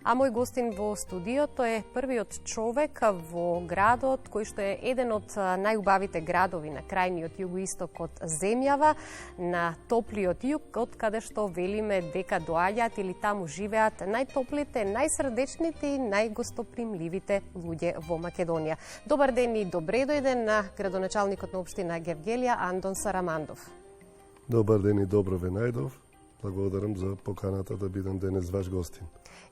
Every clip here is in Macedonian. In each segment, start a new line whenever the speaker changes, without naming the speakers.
А мој гостин во студиото е првиот човек во градот кој што е еден од најубавите градови на крајниот југоисток од земјава, на топлиот југ, од каде што велиме дека доаѓаат или таму живеат најтоплите, најсрдечните и најгостопримливите луѓе во Македонија. Добар ден и добре дојден на градоначалникот на општина Гевгелија Андон Сарамандов.
Добар ден и добро ве најдов. Благодарам за поканата да бидам денес ваш гостин.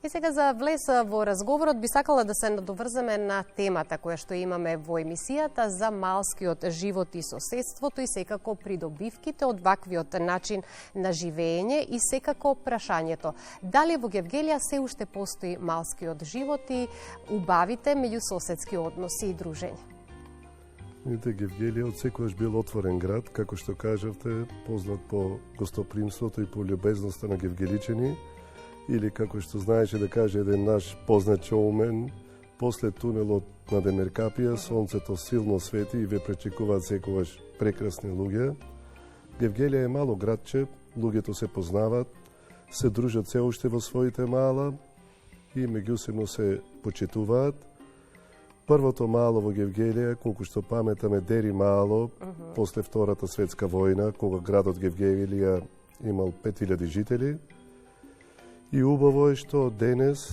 И сега за влез во разговорот би сакала да се надоврземе на темата која што имаме во емисијата за малскиот живот и соседството и секако придобивките од ваквиот начин на живење и секако прашањето дали во Гевгелија се уште постои малскиот живот и убавите меѓусоседски односи и дружење.
Видите, Гевгелија од секогаш бил отворен град, како што кажавте, познат по гостопримството и по љубезноста на гевгеличани, или како што знаеше да каже еден наш познат шоумен, после тунелот на Демеркапија, сонцето силно свети и ве пречекуваат секогаш прекрасни луѓе. Гевгелија е мало градче, луѓето се познават, се дружат се уште во своите мала и меѓусебно се почитуваат. Првото мало во Гевгелија, колку што паметаме, Дери мало, после Втората светска војна, кога градот Гевгелија имал 5000 жители. И убаво е што денес,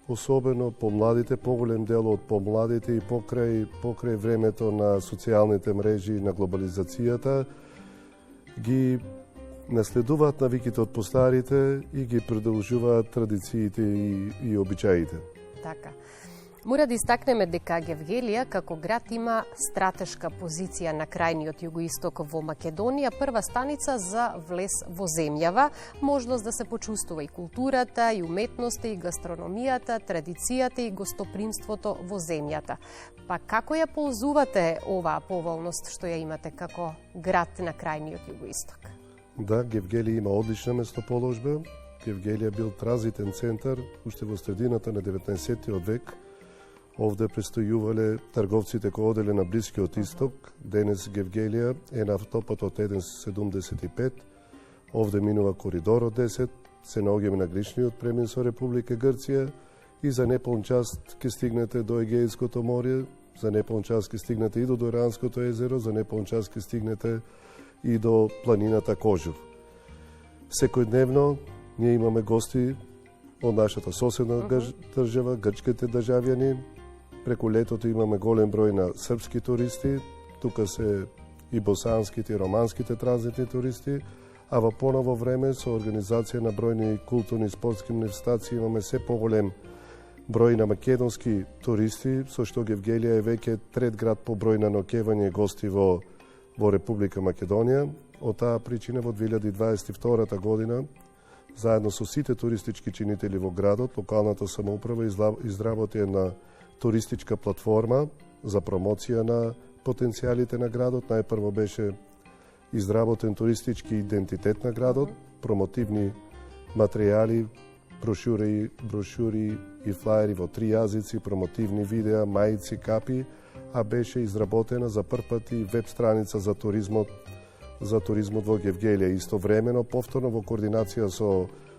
особено помладите, поголем дел од помладите и покрај времето на социјалните мрежи и на глобализацијата, ги наследуваат навиките од постарите и ги продолжуваат традициите и обичаите.
Така. Мора да истакнеме дека Гевгелија како град има стратешка позиција на крајниот југоисток во Македонија, прва станица за влез во земјава, можност да се почувствува и културата, и уметноста, и гастрономијата, традицијата и гостопримството во земјата. Па како ја ползувате оваа поволност што ја имате како град на крајниот југоисток?
Да, Гевгелија има одлична местоположба. Гевгелија бил транзитен центар уште во средината на 19 век. Овде престојувале трговците кои оделе на Блискиот исток. Денес Гевгелија е на автопатот 1.75. Овде минува коридорот 10. Се наоѓаме на граничниот премин со Република Грција и за неполн час ќе стигнете до Егејското море, за неполн час ќе стигнете и до Доранското езеро, за неполн час ќе стигнете и до планината Кожур. Секојдневно ние имаме гости од нашата соседна држава, грчките државјани. Преку летото имаме голем број на српски туристи, тука се и босанските и романските транзитни туристи, а во поново време со организација на бројни културни и спортски манифестации имаме се поголем број на македонски туристи, со што Гевгелија е веќе трет град по број на ноќевање гости во Република Македонија. Од таа причина во 2022 година, заедно со сите туристички чинители во градот, локалната самоуправа изработи една туристичка платформа за промоција на потенцијалите на градот. Најпрво беше изработен туристички идентитет на градот, промотивни материјали, брошури и флаери во 3 јазици, промотивни видеа, мајци, капи, а беше изработена за прв пат и веб страница за туризмот во Гевгелија. Истовремено, повторно во координација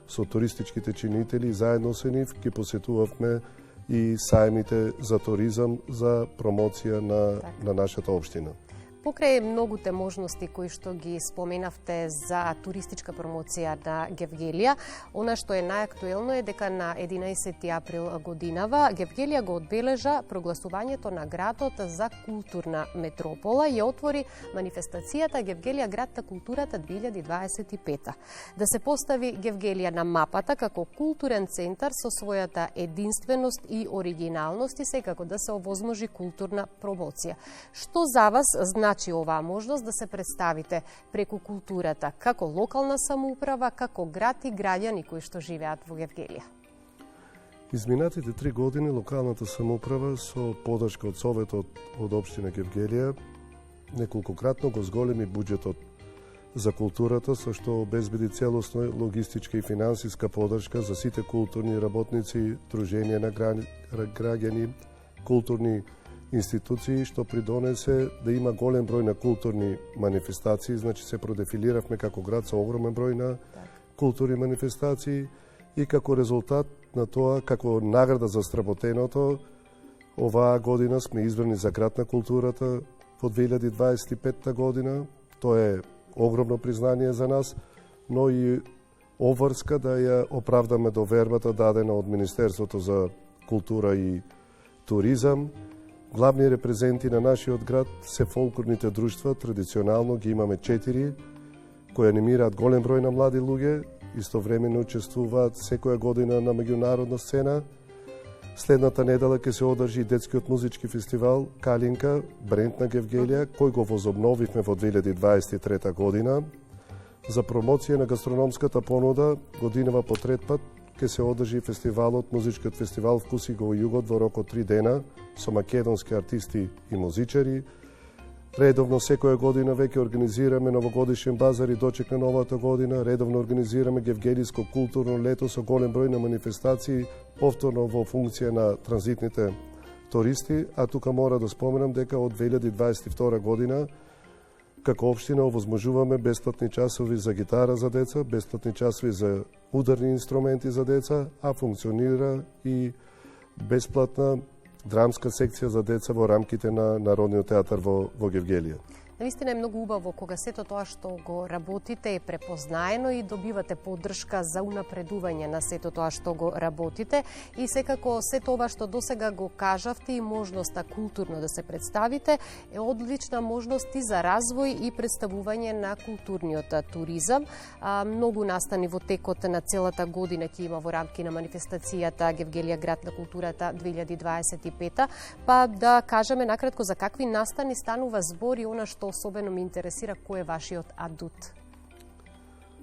со туристичките чинители, заедно со нив ги посетувавме и сајмите за туризам за промоција на нашата општина.
Покрај многуте можности кои што ги споменавте за туристичка промоција на Гевгелија, она што е најактуелно е дека на 11 април годинава Гевгелија го одбележа прогласувањето на градот за културна метропола и отвори манифестацијата Гевгелија град на културата 2025. Да се постави Гевгелија на мапата како културен центар со својата единственост и оригиналност и секако да се овозможи културна промоција. Што за вас значи оваа можност да се представите преку културата како локална самоуправа, како град и граѓани кои што живеат во Гевгелија?
Изминатите 3 години локалната самоуправа со подршка од Советот од општина Гевгелија неколкократно го зголеми буџетот за културата, со што обезбеди целосна логистичка и финансиска подршка за сите културни работници, друженија на граѓани, културни институции, што придонесе да има голем број на културни манифестации. Значи се продефилиравме како град со огромен број на културни манифестации и како резултат на тоа, како награда за сработеното, оваа година сме избрани за град на културата во 2025 година. Тоа е огромно признание за нас, но и обврска да ја оправдаме довербата дадена од Министерството за култура и туризам. Главни репрезенти на нашиот град се фолклорните друштва, традиционално ги имаме 4, кои анимираат голем број на млади луѓе, истовремено учествуваат секоја година на меѓународна сцена. Следната недела ќе се одржи детскиот музички фестивал Калинка, бренд на Гевгелија, кој го возобновивме во 2023 година. За промоција на гастрономската понуда, годинава по трет пат ќе се одржи фестивалот, музичкиот фестивал Вкуси го југот во рок од 3 дена со македонски артисти и музичари. Редовно секоја година веќе организираме новогодишен базар и дочек на новата година. Редовно организираме гевгелиско културно лето со голем број на манифестации, повторно во функција на транзитните туристи. А тука мора да споменам дека од 2022 година како општина овозможуваме бесплатни часови за гитара за деца, бесплатни часови за ударни инструменти за деца, а функционира и бесплатна драмска секција за деца во рамките на Народниот театар во Гевгелија.
Наистина е многу убаво кога сето тоа што го работите е препознаено и добивате поддршка за унапредување на сето тоа што го работите и секако сето ова што досега го кажавте и можноста културно да се представите е одлична можност и за развој и представување на културниот туризам. Многу настани во текот на целата година ќе има во рамки на манифестацијата Гевгелија град на културата 2025, па да кажеме накратко за какви настани станува збор и она што особено ме интересира, кој е вашиот адут?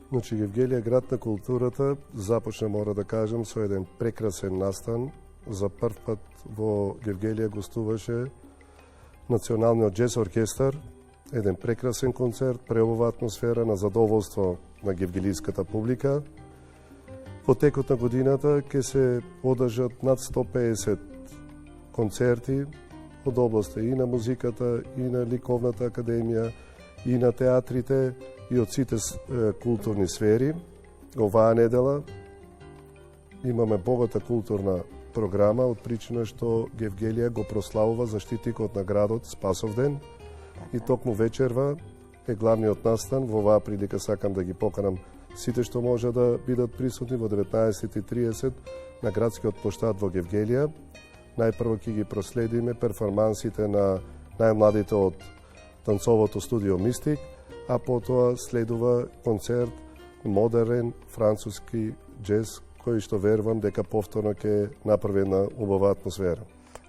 Значи, Гевгелија град на културата започна, мора да кажам, со еден прекрасен настан. За прв пат во Гевгелија гостуваше Националниот џез оркестар, еден прекрасен концерт, преубава атмосфера на задоволство на гевгелиската публика. Во текот на годината ќе се одржат над 150 концерти од областа и на музиката, и на ликовната академија, и на театрите, и од сите културни сфери. Оваа недела имаме богата културна програма, од причина што Гевгелија го прославува заштитникот на градот Спасовден. И токму вечерва е главниот настан. Во оваа прилика сакам да ги поканам сите што може да бидат присутни во 19:30 на градскиот плоштад во Гевгелија. Најпрво ќе ги проследиме перформансите на најмладите од танцовото студио Мистик, а потоа следува концерт модерен француски џез, кој што верувам дека повторно ќе направи една убава атмосфера.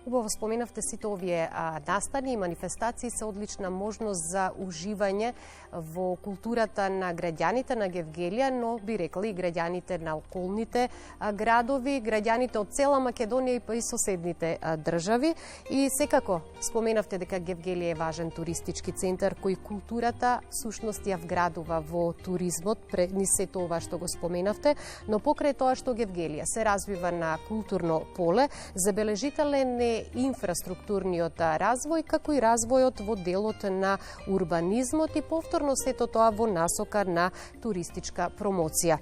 Убаво споменавте сите овие настани и манифестации се одлична можност за уживање во културата на граѓаните на Гевгелија, но би рекла и граѓаните на околните градови, граѓаните од цела Македонија и па и соседните држави. И секако споменавте дека Гевгелија е важен туристички центар кој културата сушност ја вградува во туризмот, ни сето ова што го споменавте, но покрај тоа што Гевгелија се развива на културно поле, забележителен е инфраструктурниот развој, како и развојот во делот на урбанизмот и повторно сето тоа во насока на туристичка промоција.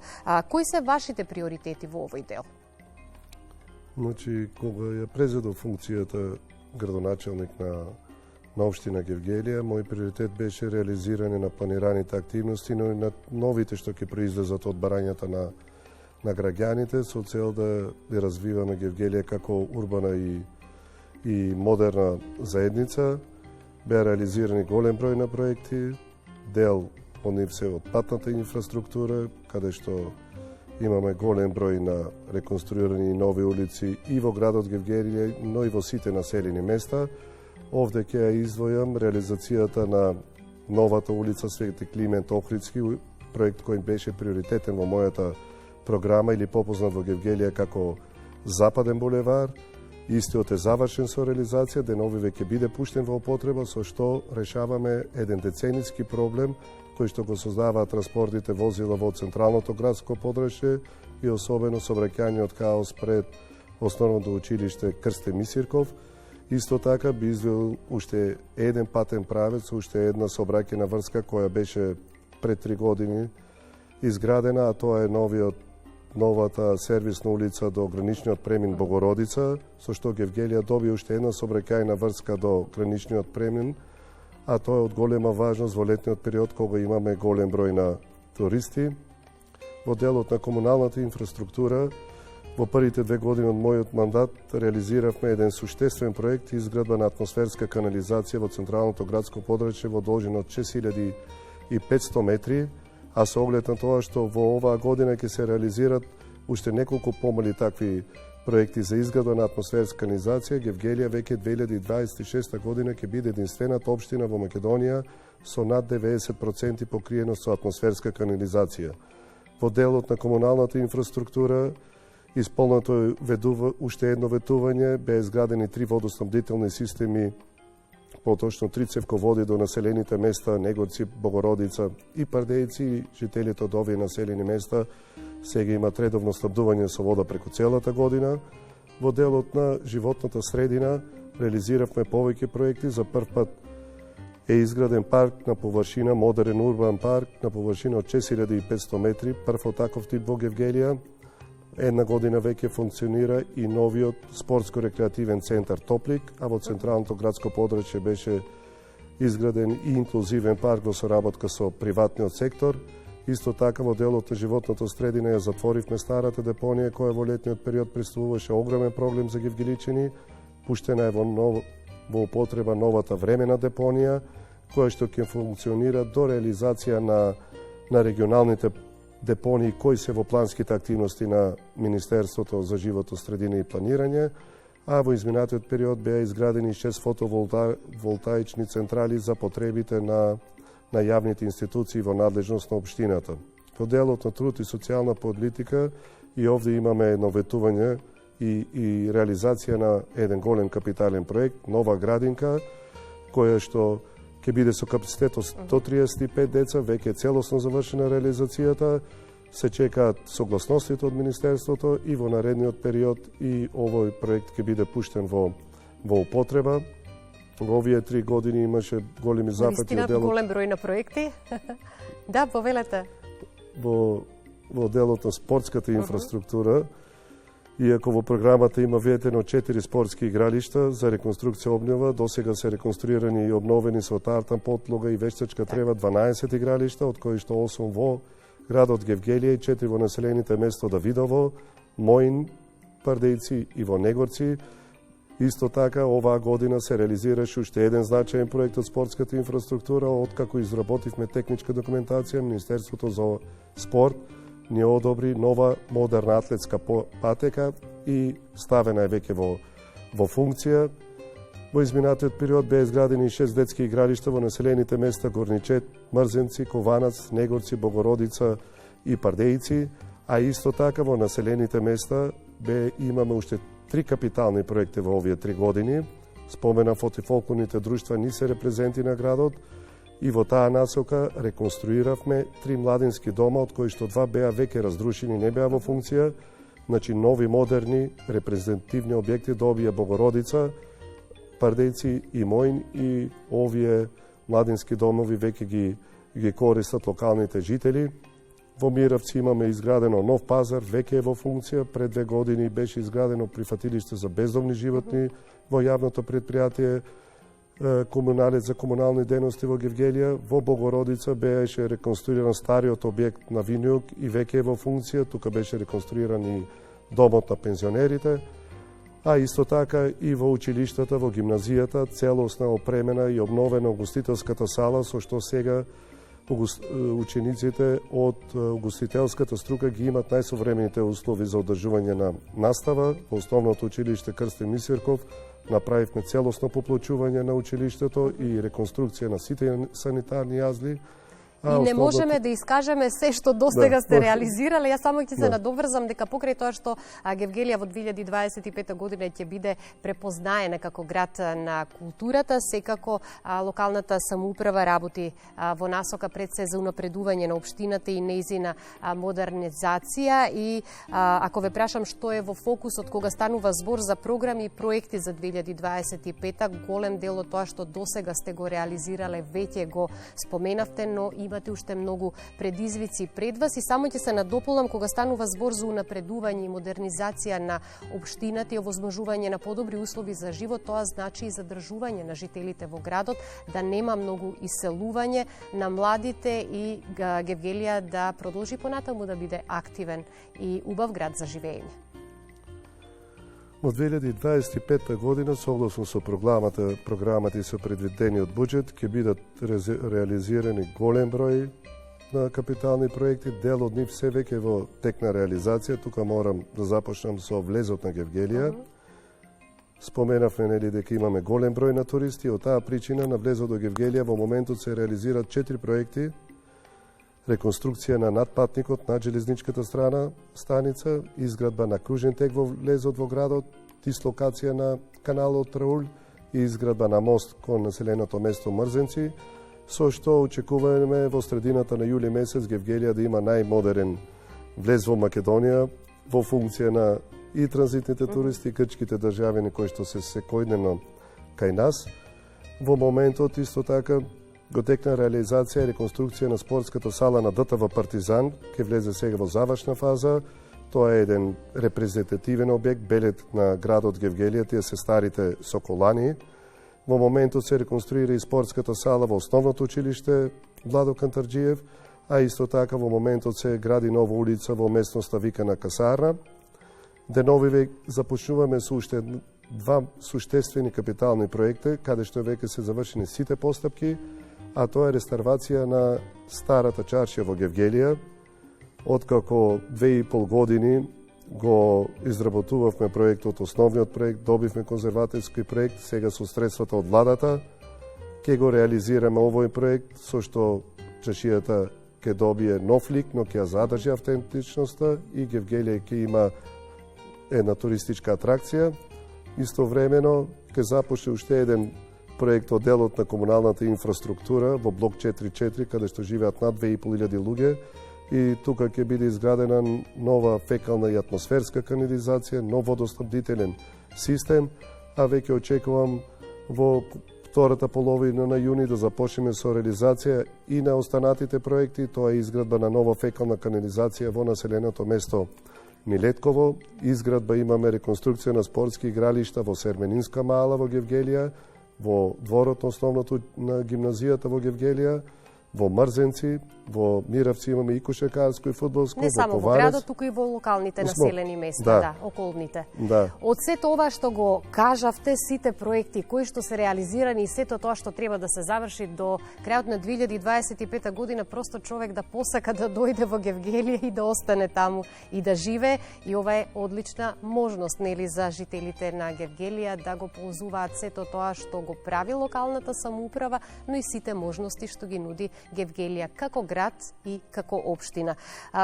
Кои се вашите приоритети во овој дел?
Значи, кога ја презедов функцијата градоначелник на општина Гевгелија, мој приоритет беше реализирање на планираните активности, но и на новите што ќе произлезат од барањата на граѓаните со цел да развиваме Гевгелија како урбана и модерна заедница. Беа реализирани голем број на проекти, дел од нив се од патната инфраструктура, каде што имаме голем број на реконструирани нови улици и во градот Гевгелија, но и во сите населени места. Овде ќе ја издвојам реализацијата на новата улица Свети Климент Охридски, проект кој беше приоритетен во мојата програма или попознат во Гевгелија како Западен булевар. Истиот е завршен со реализација, денови веќе биде пуштен во употреба, со што решаваме еден децениски проблем кој што го создаваат транспортните возила во централното градско подрачје и особено сообраќајниот хаос пред основното училиште Крсте Мисирков. Исто така би издвоил уште еден патен правец, уште една сообраќајна врска која беше пред 3 години изградена, а тоа е новиот новата сервисна улица до граничниот премин Богородица, со што Гевгелија доби уште една сообраќајна врска до граничниот премин, а тоа е од голема важност во летниот период кога имаме голем број на туристи. Во делот на комуналната инфраструктура, во првите 2 години од мојот мандат реализиравме еден суштествен проект изградба на атмосферска канализација во централното градско подрачје во должина од 6500 метри, а со оглед на тоа што во оваа година ќе се реализират уште неколку помали такви проекти за изградба на атмосферска канализација, Гевгелија веќе 2026 година ќе биде единствената општина во Македонија со над 90% покриеност со атмосферска канализација. Во делот на комуналната инфраструктура, исполнато е уште едно ветување, беа изградени 3 водоснабдителни системи, поточно 3 цевководи до населените места Негорци, Богородица и Пардејци. Жителите од овие населени места сега имаат редовно снабдување со вода преку целата година. Во делот на животната средина реализиравме повеќе проекти. За прв пат е изграден парк на површина, модерен урбан парк на површина од 6500 метри, прв од таков тип во Гевгелија. Една година веќе функционира и новиот спортско-рекреативен центар Топлик, а во централното градско подрачје беше изграден и инклузивен парк во соработка со приватниот сектор. Исто така во делот на животната средина ја затворивме старата депонија која во летниот период представуваше огромен проблем за гевгеличани. Пуштена е во употреба новата времена депонија, која што ќе функционира до реализација на регионалните депонии кои се во планските активности на Министерството за животот, средина и планирање, а во изминатиот период беа изградени 6 фотоволтаични централи за потребите на јавните институции во надлежност на општината. Во делот на труд и социјална политика и овде имаме едно ветување и реализација на еден голем капитален проект, нова градинка, која што ќе биде со капацитет од 135 деца, веќе целосно завршена реализацијата, се чекаат согласностите од Министерството и во наредниот период и овој проект ќе биде пуштен во употреба. Во овие 3 години имаше големи зафати од делот.
Голем број на проекти. Да, повелете.
Во делот на спортската инфраструктура, иако во програмата има ветено 4 спортски игралишта за реконструкција и обнова, досега се реконструирани и обновени со тартан подлога и вештачка трева 12 игралишта, од кои што 8 во градот Гевгелија и 4 во населените место Давидово, Моин, Пардејци и во Негорци. Исто така, оваа година се реализираше уште еден значаен проект од спортската инфраструктура, откако изработивме техничка документација, Министерството за спорт ни одобри нова модерна атлетска патека и ставена е веќе во функција. Во изминатиот период беа изградени 6 детски игралишта во населените места Горничет, Мрзенци, Кованац, Негорци, Богородица и Пардејци, а исто така во населените места имаме уште 3 капитални проекти во овие 3 години. Спомена фотофолклорните друштва ни се репрезенти на градот и во таа насока реконструиравме 3 младински дома, од кои што 2 беа веќе разрушени, не беа во функција. Значи нови, модерни, репрезентативни објекти добија Богородица, Пардејци и Моин, и овие младински домови веќе ги користат локалните жители. Во Миравци имаме изградено нов пазар, веќе е во функција. Пред 2 години беше изградено прифатилиште за бездомни животни во јавното претпријатие Комуналец за комунални дејности во Гевгелија. Во Богородица беше реконструиран стариот објект на Винјук и веќе е во функција. Тука беше реконструиран и домот на пензионерите. А исто така и во училиштата, во гимназијата, целосна опремена и обновена угостителската сала, со што сега учениците од угостителската струка ги имат најсовремените услови за одржување на настава. Во основното училиште Крстен Мисирков направивме целосно поплочување на училиштето и реконструкција на сите санитарни јазли.
И не можеме да искажеме се што достега сте реализирале. Јас само ќе се надоврзам дека покрај тоа што Гевгелија во 2025 година ќе биде препознаена како град на културата, секако локалната самоуправа работи во насока пред се за унапредување на општината и нејзина модернизација. И ако ве прашам што е во фокусот кога станува збор за програми и проекти за 2025, голем дел од тоа што досега сте го реализирале веќе го споменавте, но има имате уште многу предизвици пред вас и само ќе се надополам кога станува збор за унапредување и модернизација на општината и овозможување на подобри услови за живот, тоа значи и задржување на жителите во градот, да нема многу иселување на младите и Гевгелија да продолжи понатаму да биде активен и убав град за живење.
Во 2025 година, согласно со програмата и со предвидениот буџет, ќе бидат реализирани голем број на капитални проекти. Дел од нив се веќе во тек на реализација. Тука морам да започнам со влезот на Гевгелија. Споменавме дека имаме голем број на туристи. Од таа причина на влезот до Гевгелија во моментот се реализираат 4 проекти. Реконструкција на надпатникот на железничката станица, изградба на кружен тек во влезот во градот, дислокација на каналот Рауль и изградба на мост кон населеното место Мрзенци, со што очекуваме во средината на јули месец Гевгелија да има најмодерен влез во Македонија во функција на и транзитните туристи и грчките државјани кои што се секојдневно кај нас. Во моментот исто така го текна реализација и реконструкција на спортската сала на ДТВ Партизан, ќе влезе сега во завршна фаза. Тоа е еден репрезентативен објект, белет на градот Гевгелија, тие се старите соколани. Во моментот се реконструира и спортската сала во основното училиште Владо Кантарџиев, а исто така во моментот се гради нова улица во местноста викана Касарна. Деновиве започнуваме со уште 2 суштествени капитални проекти, каде што веќе се завршени сите постапки, а тоа е реставрација на старата чаршија во Гевгелија. Откако 2,5 години го изработувавме проектот, основниот проект, добивме конзерваторски проект, сега со средствата од владата ќе го реализираме овој проект, со што чаршијата ќе добие нов лик, но ќе ја задржи автентичноста и Гевгелија ќе има една туристичка атракција. Истовремено ќе започне уште еден проект од делот на комуналната инфраструктура во блок 4.4, каде што живеат над 2.500 луѓе и тука ќе биде изградена нова фекална и атмосферска канализација, нов водоснабдителен систем, а веќе очекувам во втората половина на јуни да започнеме со реализација и на останатите проекти. Тоа е изградба на нова фекална канализација во населеното место Милетково, изградба имаме реконструкција на спортски игралишта во Серменинска мала во Гевгелија, во дворот на основното на гимназијата во Гевгелија, во Мрзенци, во Миравци имаме и кошаркарско и фудбалско,
не само во градот, туку и во локалните населени места, околните.
Да.
Од сето ова што го кажавте, сите проекти кои што се реализирани и сето тоа што треба да се заврши до крајот на 2025 година, просто човек да посака да дојде во Гевгелија и да остане таму и да живее, и ова е одлична можност нели за жителите на Гевгелија да го ползуваат сето тоа што го прави локалната самоуправа, но и сите можности што ги нуди Гевгелија како град и како општина.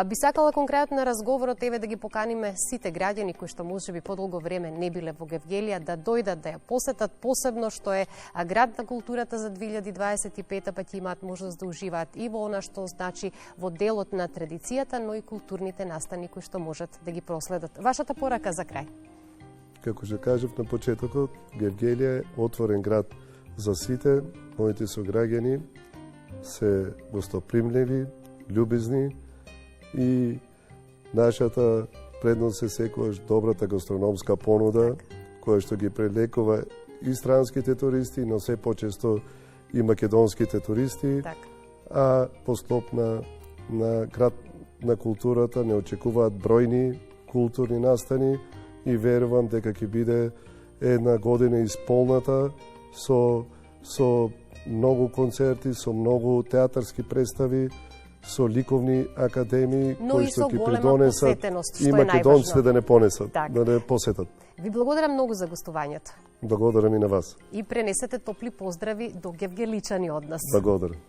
Би сакала кон крајот на разговорот да ги поканиме сите граѓани кои што можеби подолго време не биле во Гевгелија да дојдат да ја посетат, посебно што е град на културата за 2025, па ќе имаат можност да уживаат и во она што значи во делот на традицијата, но и културните настани кои што можат да ги проследат. Вашата порака за крај?
Како што кажав на почетокот, Гевгелија е отворен град за сите. Моите сограѓани се гостопримливи, љубезни и нашата предност е секогаш добрата гастрономска понуда, која што ги прелекува и странските туристи, но се почесто и македонските туристи, а по склоп на град на културата не очекуваат бројни културни настани и верувам дека ќе биде една година исполната со многу концерти, со многу театарски представи, со ликовни академии кои што ќе придонесат и македонците да не понесат, да не посетат.
Ви благодарам многу за гостувањето.
Благодарам и на вас.
И пренесете топли поздрави до гевгеличани од нас.
Благодарам.